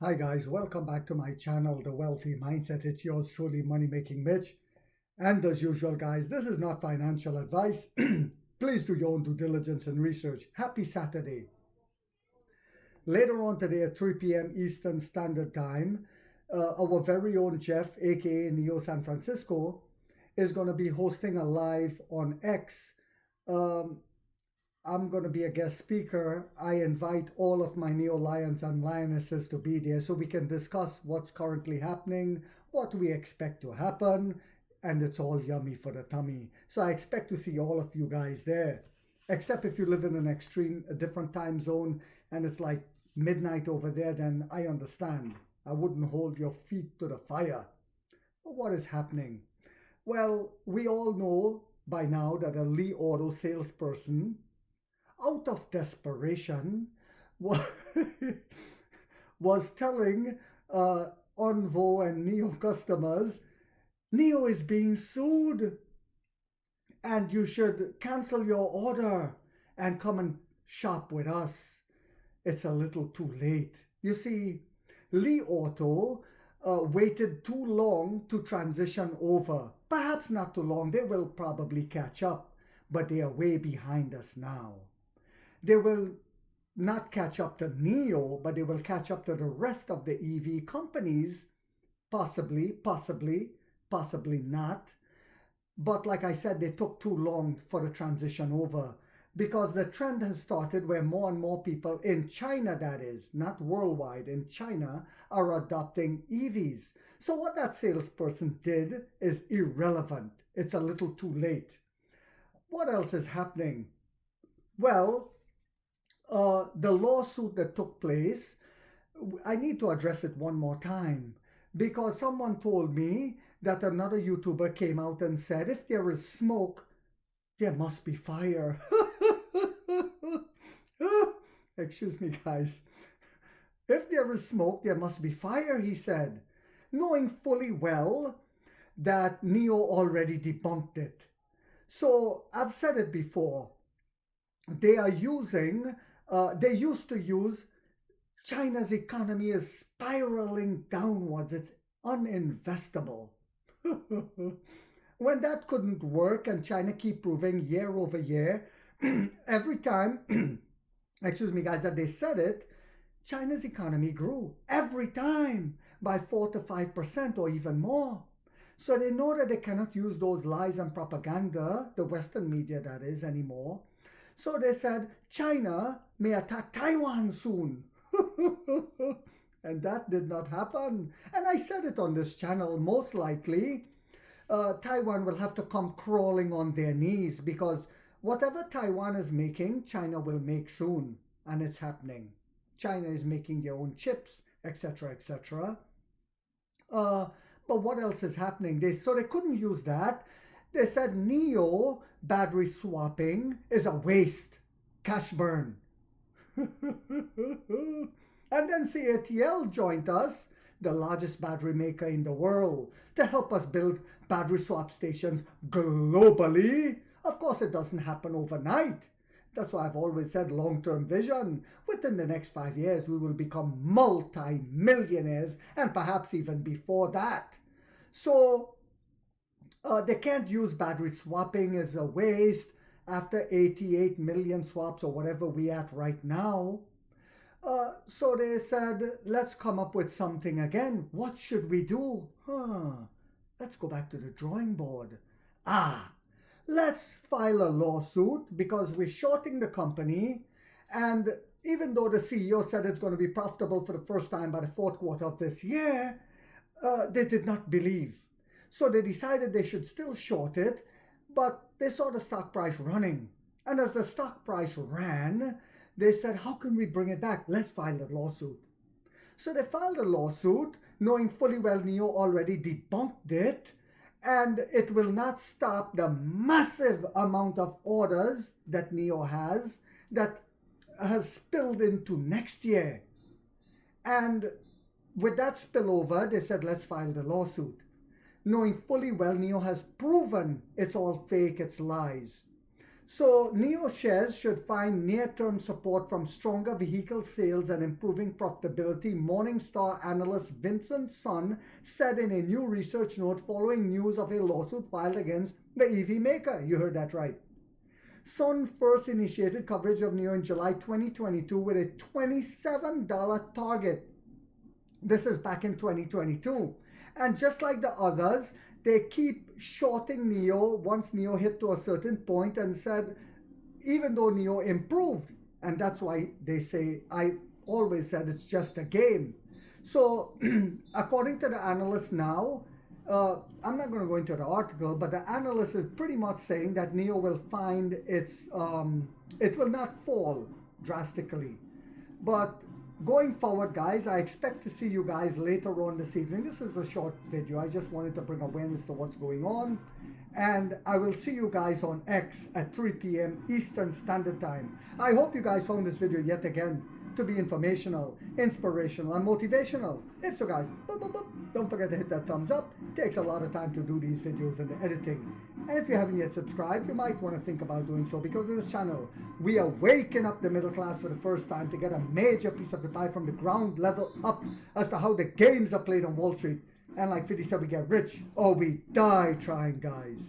Hi guys, welcome back to my channel, The Wealthy Mindset. It's yours truly, Money Making Mitch. And as usual, guys, this is not financial advice. Please do your own due diligence and research. Happy Saturday. Later on today at 3 p.m. Eastern Standard Time, our very own Jeff, aka Neo San Francisco, is going to be hosting a live on X. Um, I'm going to be a guest speaker. I invite all of my Neo Lions and Lionesses to be there so we can discuss what's currently happening, what we expect to happen, and it's all yummy for the tummy. So I expect to see all of you guys there, except if you live in a different time zone, and it's like midnight over there, then I understand. I wouldn't hold your feet to the fire. But what is happening? Well, we all know by now that a Lee Auto salesperson out of desperation, was telling Onvo and Neo customers, Neo is being sued and you should cancel your order and come and shop with us. It's a little too late. You see, Lee Auto waited too long to transition over. Perhaps not too long, they will probably catch up, but they are way behind us now. They will not catch up to Neo, but they will catch up to the rest of the EV companies. Possibly, possibly not. But like I said, they took too long for the transition over because the trend has started where more and more people in China, that is, not worldwide, in China, are adopting EVs. So what that salesperson did is irrelevant. It's a little too late. What else is happening? Well, the lawsuit that took place, I need to address it one more time because someone told me that another YouTuber came out and said, if there is smoke, there must be fire. Excuse me, guys. If there is smoke, there must be fire, he said, knowing fully well that Neo already debunked it. So I've said it before. They used to use China's economy is spiraling downwards. It's uninvestable. When that couldn't work and China keep proving year over year, every time, excuse me guys, that they said it, China's economy grew every time by 4 to 5% or even more. So they know that they cannot use those lies and propaganda, the Western media that is, anymore. So they said China may attack Taiwan soon. And that did not happen. And I said it on this channel, most likely Taiwan will have to come crawling on their knees because whatever Taiwan is making, China will make soon. And it's happening. China is making their own chips, etc., etc. But what else is happening? So they couldn't use that. They said Neo battery swapping is a waste, cash burn. And then CATL joined us, the largest battery maker in the world, to help us build battery swap stations globally. Of course, it doesn't happen overnight. That's why I've always said long-term vision. Within the next 5 years, we will become multi-millionaires and perhaps even before that. So they can't use battery swapping as a waste after 88 million swaps or whatever we at right now. So they said, let's come up with something again. What should we do? Let's go back to the drawing board. Let's file a lawsuit because we're shorting the company. And even though the CEO said it's going to be profitable for the first time by the fourth quarter of this year, they did not believe. So they decided they should still short it, but they saw the stock price running. And as the stock price ran, they said, how can we bring it back? Let's file a lawsuit. So they filed a lawsuit, knowing fully well Neo already debunked it, and it will not stop the massive amount of orders that Neo has that has spilled into next year. And with that spillover, they said, let's file the lawsuit, knowing fully well Neo has proven it's all fake, it's lies. So NIO shares should find near-term support from stronger vehicle sales and improving profitability, Morningstar analyst Vincent Sun said in a new research note following news of a lawsuit filed against the EV maker. You heard that right. Sun first initiated coverage of NIO in July 2022 with a $27 target. This is back in 2022. And just like the others, they keep shorting NIO once NIO hit to a certain point and said, even though NIO improved, and that's why they say, I always said it's just a game. So according to the analyst now, I'm not going to go into the article, but the analyst is pretty much saying that NIO will find it will not fall drastically. But going forward, guys, I expect to see you guys later on this evening. This is a short video. I just wanted to bring awareness to what's going on. And I will see you guys on X at 3 p.m. Eastern Standard Time. I hope you guys found this video yet again to be informational, inspirational, and motivational. If so, guys, don't forget to hit that thumbs up. It takes a lot of time to do these videos and the editing. And if you haven't yet subscribed, you might want to think about doing so, because in this channel, we are waking up the middle class for the first time to get a major piece of the pie from the ground level up as to how the games are played on Wall Street. And like 50 said, we get rich or we die trying, guys.